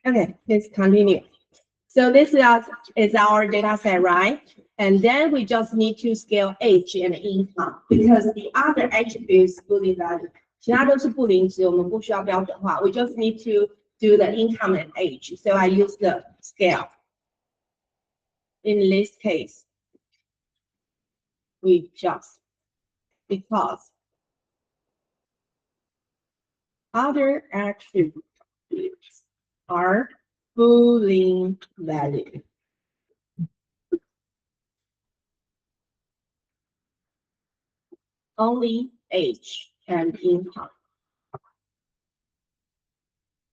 Okay, let's continue. So this is our data set, right? And then we just need to scale age and income because the other attributes Boolean value. 其他都是不零值，我们不需要标准化。We just need to do the income and age. So I use the scale. In this case, we just because other attributes are Boolean value. Only age and income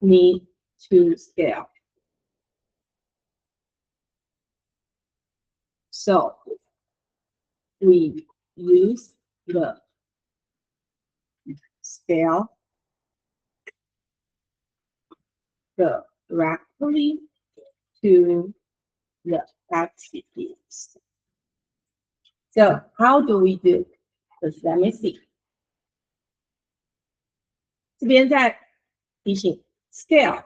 need to scale. So we use the scale directly to the attributes. So how do we do? Just let me see. 这边在提醒 scale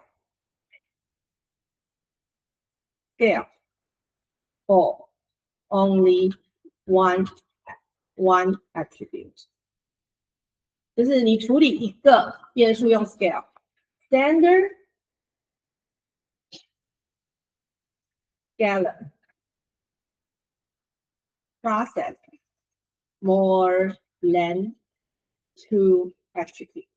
for only one attribute. 就是你处理一个变数用 scale. Standard scalar process more than two attributes.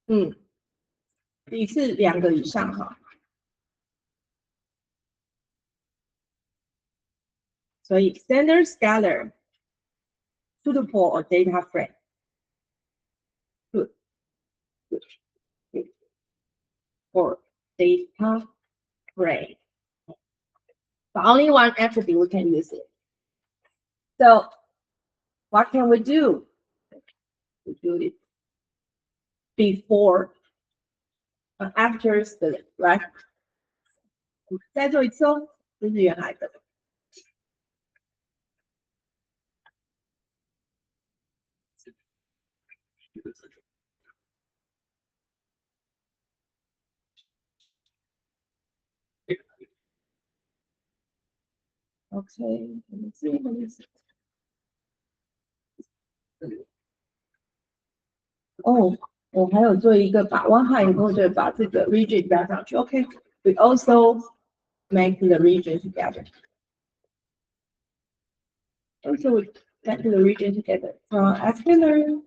Mm. 一次两个以上哈，所以 standard scalar suitable or data frame. Good. Or data frame. But only one attribute we can use it. So what can we do? We do it before and after split, right? 再做一次哦，这是原来的。Okay, let me see. 哦，我还有做一个把one high encoder把这个 region 加上去。Okay, we also make the region together. Also, we get the region together. After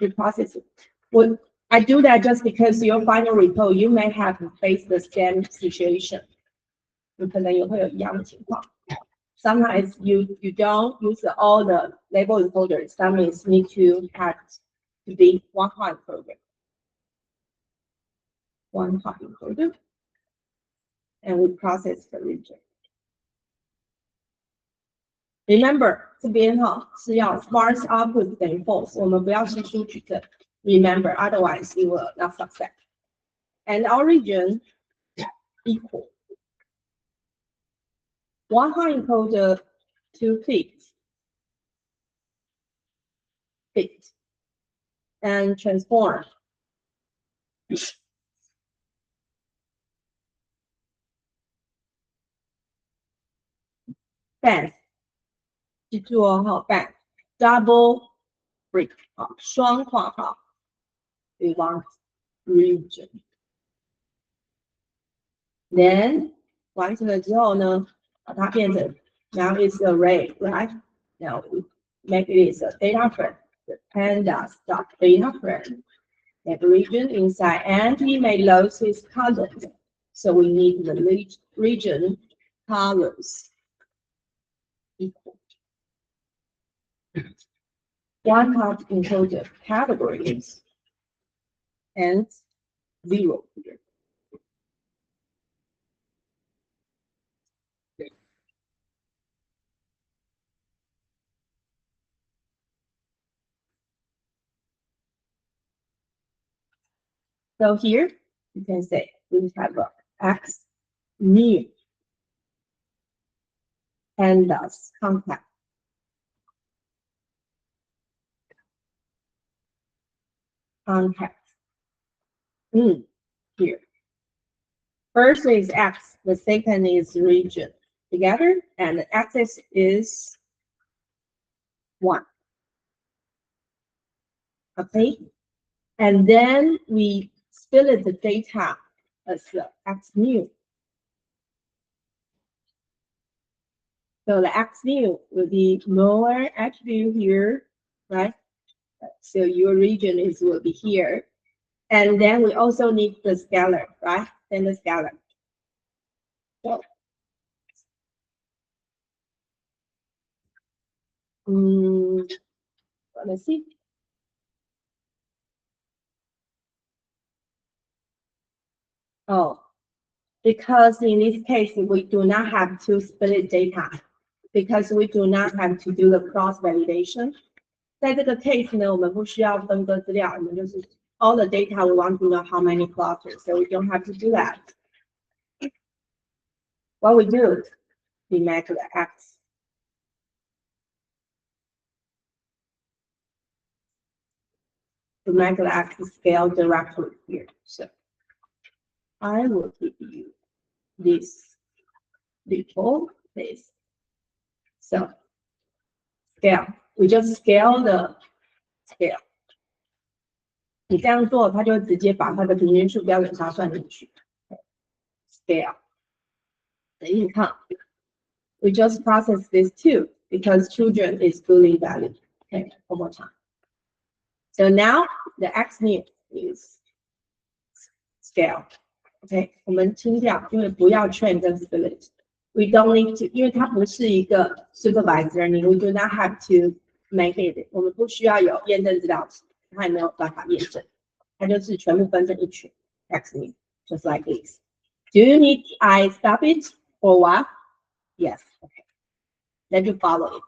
we process it. Well, I do that just because your final report you may have to face the same situation. 有可能也会有一样的情况。Sometimes you don't use all the label encoders. Some is need to have to be one hot encoder. One hot encoder. And we process the region. Remember, 这边哈是要 sparse output 等于 false， 我们不要是输取的。Remember, otherwise you will not succeed. And origin equal. One hot encoder to fit, and transform. Band. 记住哦，哈 ，band double break 啊，双括号 we want region. Then 完成了之后呢，把它变成 now it's array, right? Now we make it as a data frame. The pandas dot data frame. That region inside, and we may load its colors. So we need the region colors equal. One hot encoder categories and 0 here. So here you can say we have a X new pandas contact. Here. First is X, the second is region together, and the axis is 1. Okay, and then we split the data as X new. So the X new will be more attribute here, right? So your region will be here. And then we also need the scalar, right? And the scalar. So, let's see. Oh, because in this case, we do not have to split data because we do not have to do the cross validation. 在这个 case 呢，我们不需要分割资料，我们就是 all the data we want to know how many clusters, so we don't have to do that. What we do, we make the X. We make the X scale directly here. So I will give you this little place. So scale, we just scale the scale. 你这样做，它就直接把它的平均数标准差算进去。Scale the income. We just process this too because children is fully valid. Okay, one more time. So now the X new is scale. Okay, 我们清掉，因为不要 train 跟 split. We don't need to， 因为它不是一个 supervised learning. We do not have to make it. 我们不需要有验证资料池，它也没有办法验证，它就是全部分成一群 X new, just like this. Do you need I stop it or what? Yes. Okay. Let you follow it.